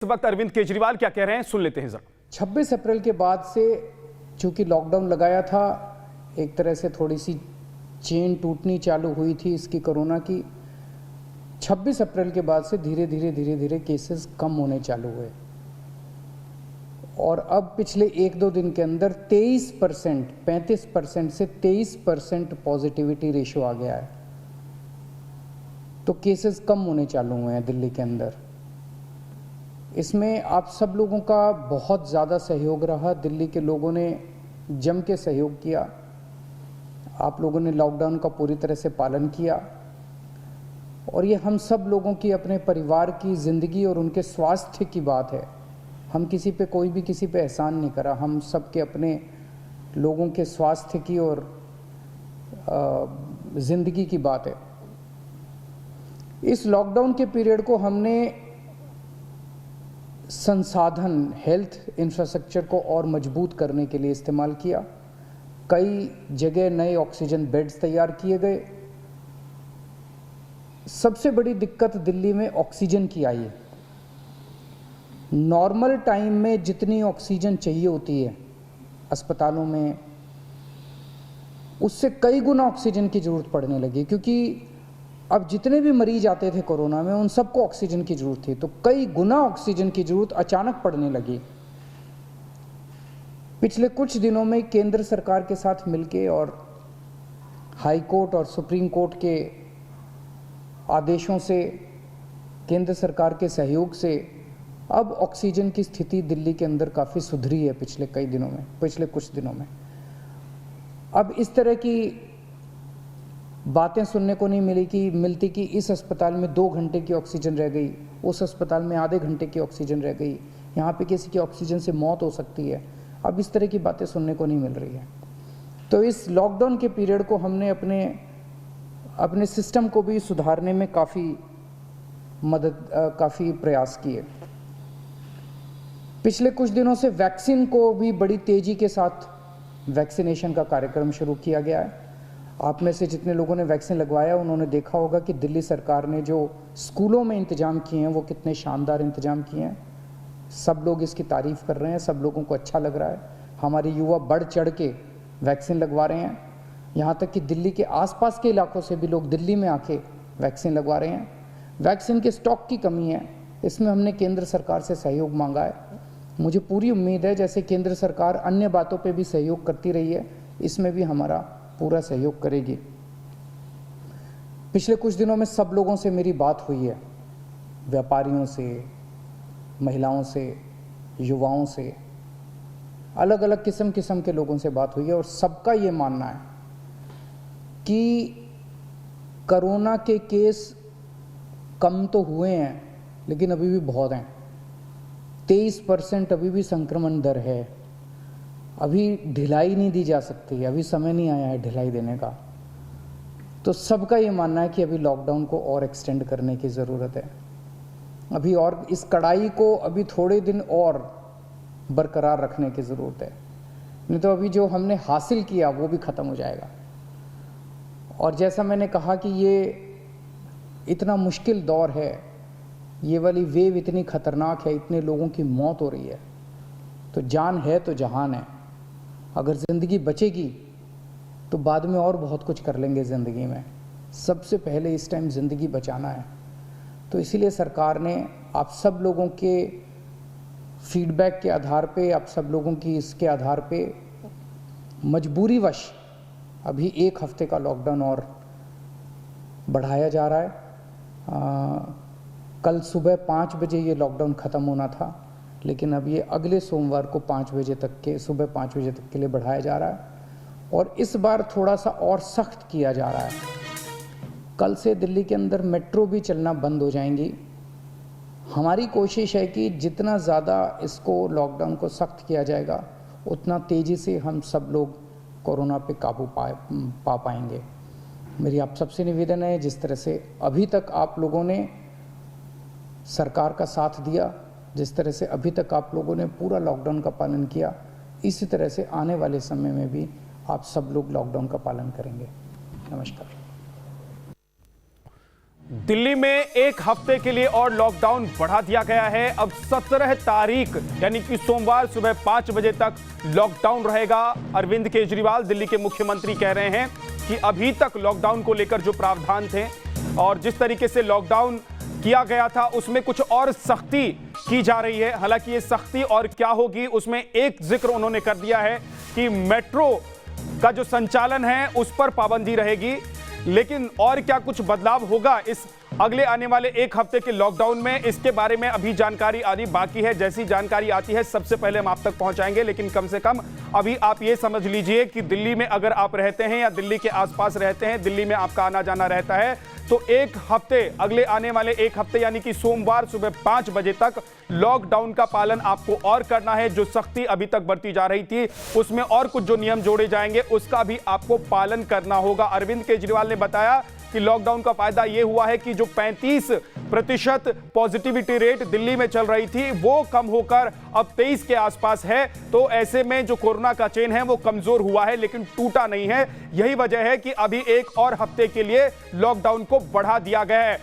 इस वक्त अरविंद केजरीवाल क्या कह रहे हैं, सुन लेते हैं जरा। 26 अप्रैल के बाद से चूंकि लॉकडाउन लगाया था, एक तरह से थोड़ी सी चेन टूटनी चालू हुई थी इसकी कोरोना की। 26 अप्रैल के बाद से धीरे धीरे केसेस कम होने चालू हुए और अब पिछले 1-2 दिन के अंदर 23%, 35% से 23% पॉजिटिविटी रेशियो आ गया है। तो केसेस कम होने चालू हुए हैं दिल्ली के अंदर। इसमें आप सब लोगों का बहुत ज़्यादा सहयोग रहा। दिल्ली के लोगों ने जम के सहयोग किया। आप लोगों ने लॉकडाउन का पूरी तरह से पालन किया और ये हम सब लोगों की, अपने परिवार की ज़िंदगी और उनके स्वास्थ्य की बात है। हम किसी पे, कोई भी किसी पे एहसान नहीं करा। हम सब के अपने लोगों के स्वास्थ्य की और ज़िंदगी की बात है। इस लॉकडाउन के पीरियड को हमने संसाधन, हेल्थ इंफ्रास्ट्रक्चर को और मजबूत करने के लिए इस्तेमाल किया। कई जगह नए ऑक्सीजन बेड्स तैयार किए गए। सबसे बड़ी दिक्कत दिल्ली में ऑक्सीजन की आई है। नॉर्मल टाइम में जितनी ऑक्सीजन चाहिए होती है अस्पतालों में, उससे कई गुना ऑक्सीजन की ज़रूरत पड़ने लगी, क्योंकि अब जितने भी मरीज आते थे कोरोना में उन सबको ऑक्सीजन की ज़रूरत थी। तो कई गुना ऑक्सीजन की ज़रूरत अचानक पड़ने लगी। पिछले कुछ दिनों में केंद्र सरकार के साथ मिलके और हाई कोर्ट और सुप्रीम कोर्ट के आदेशों से, केंद्र सरकार के सहयोग से अब ऑक्सीजन की स्थिति दिल्ली के अंदर काफ़ी सुधरी है पिछले कुछ दिनों में। अब इस तरह की बातें सुनने को नहीं मिलती कि इस अस्पताल में 2 घंटे की ऑक्सीजन रह गई, उस अस्पताल में आधे घंटे की ऑक्सीजन रह गई, यहाँ पे किसी की ऑक्सीजन से मौत हो सकती है। अब इस तरह की बातें सुनने को नहीं मिल रही है। तो इस लॉकडाउन के पीरियड को हमने अपने सिस्टम को भी सुधारने में काफ़ी प्रयास किए। पिछले कुछ दिनों से वैक्सीन को भी बड़ी तेज़ी के साथ वैक्सीनेशन का कार्यक्रम शुरू किया गया है। आप में से जितने लोगों ने वैक्सीन लगवाया उन्होंने देखा होगा कि दिल्ली सरकार ने जो स्कूलों में इंतजाम किए हैं वो कितने शानदार इंतजाम किए हैं। सब लोग इसकी तारीफ़ कर रहे हैं, सब लोगों को अच्छा लग रहा है। हमारे युवा बढ़ चढ़ के वैक्सीन लगवा रहे हैं। यहाँ तक कि दिल्ली के आसपास के इलाकों से भी लोग दिल्ली में आके वैक्सीन लगवा रहे हैं। वैक्सीन के स्टॉक की कमी है, इसमें हमने केंद्र सरकार से सहयोग मांगा है। मुझे पूरी उम्मीद है जैसे केंद्र सरकार अन्य बातों पे भी सहयोग करती रही है, इसमें भी हमारा पूरा सहयोग करेगी। पिछले कुछ दिनों में सब लोगों से मेरी बात हुई है, व्यापारियों से, महिलाओं से, युवाओं से, अलग अलग किस्म के लोगों से बात हुई है और सबका ये मानना है कि कोरोना के केस कम तो हुए हैं लेकिन अभी भी बहुत हैं। 23% अभी भी संक्रमण दर है। अभी ढिलाई नहीं दी जा सकती, अभी समय नहीं आया है ढिलाई देने का। तो सबका ये मानना है कि अभी लॉकडाउन को और एक्सटेंड करने की ज़रूरत है। अभी और इस कड़ाई को अभी थोड़े दिन और बरकरार रखने की ज़रूरत है, नहीं तो अभी जो हमने हासिल किया वो भी ख़त्म हो जाएगा। और जैसा मैंने कहा कि ये इतना मुश्किल दौर है, ये वाली वेव इतनी ख़तरनाक है, इतने लोगों की मौत हो रही है, तो जान है तो जहान है। अगर ज़िंदगी बचेगी तो बाद में और बहुत कुछ कर लेंगे ज़िंदगी में। सबसे पहले इस टाइम ज़िंदगी बचाना है। तो इसीलिए सरकार ने आप सब लोगों के फीडबैक के आधार पे, आप सब लोगों की इसके आधार पे मजबूरीवश अभी 1 हफ्ते का लॉकडाउन और बढ़ाया जा रहा है। कल सुबह 5 बजे ये लॉकडाउन ख़त्म होना था, लेकिन अब ये अगले सोमवार को सुबह 5 बजे तक के लिए बढ़ाया जा रहा है और इस बार थोड़ा सा और सख्त किया जा रहा है। कल से दिल्ली के अंदर मेट्रो भी चलना बंद हो जाएंगी। हमारी कोशिश है कि जितना ज़्यादा इसको, लॉकडाउन को सख्त किया जाएगा, उतना तेज़ी से हम सब लोग कोरोना पे काबू पा पाएंगे। मेरी आप सबसे निवेदन है, जिस तरह से अभी तक आप लोगों ने सरकार का साथ दिया, जिस तरह से अभी तक आप लोगों ने पूरा लॉकडाउन का पालन किया, इसी तरह से आने वाले समय में भी आप सब लोग लॉकडाउन का पालन करेंगे। नमस्कार। दिल्ली में एक हफ्ते के लिए और लॉकडाउन बढ़ा दिया गया है। अब 17 तारीख यानी कि सोमवार सुबह 5 बजे तक लॉकडाउन रहेगा। अरविंद केजरीवाल दिल्ली के मुख्यमंत्री कह रहे हैं कि अभी तक लॉकडाउन को लेकर जो प्रावधान थे और जिस तरीके से लॉकडाउन किया गया था उसमें कुछ और सख्ती की जा रही है। हालांकि ये सख्ती और क्या होगी उसमें एक जिक्र उन्होंने कर दिया है कि मेट्रो का जो संचालन है उस पर पाबंदी रहेगी, लेकिन और क्या कुछ बदलाव होगा इस अगले आने वाले एक हफ्ते के लॉकडाउन में, इसके बारे में अभी जानकारी आनी बाकी है। जैसी जानकारी आती है सबसे पहले हम आप तक पहुंचाएंगे, लेकिन कम से कम अभी आप ये समझ लीजिए कि दिल्ली में अगर आप रहते हैं या दिल्ली के आसपास रहते हैं, दिल्ली में आपका आना जाना रहता है, तो एक हफ्ते अगले आने वाले एक हफ्ते यानी कि सोमवार सुबह 5 बजे तक लॉकडाउन का पालन आपको और करना है। जो सख्ती अभी तक बरती जा रही थी उसमें और कुछ जो नियम जोड़े जाएंगे उसका भी आपको पालन करना होगा। अरविंद केजरीवाल ने बताया कि लॉकडाउन का फायदा यह हुआ है कि जो 35% पॉजिटिविटी रेट दिल्ली में चल रही थी वो कम होकर अब 23 के आसपास है। तो ऐसे में जो कोरोना का चेन है वो कमजोर हुआ है लेकिन टूटा नहीं है। यही वजह है कि अभी एक और हफ्ते के लिए लॉकडाउन को बढ़ा दिया गया है।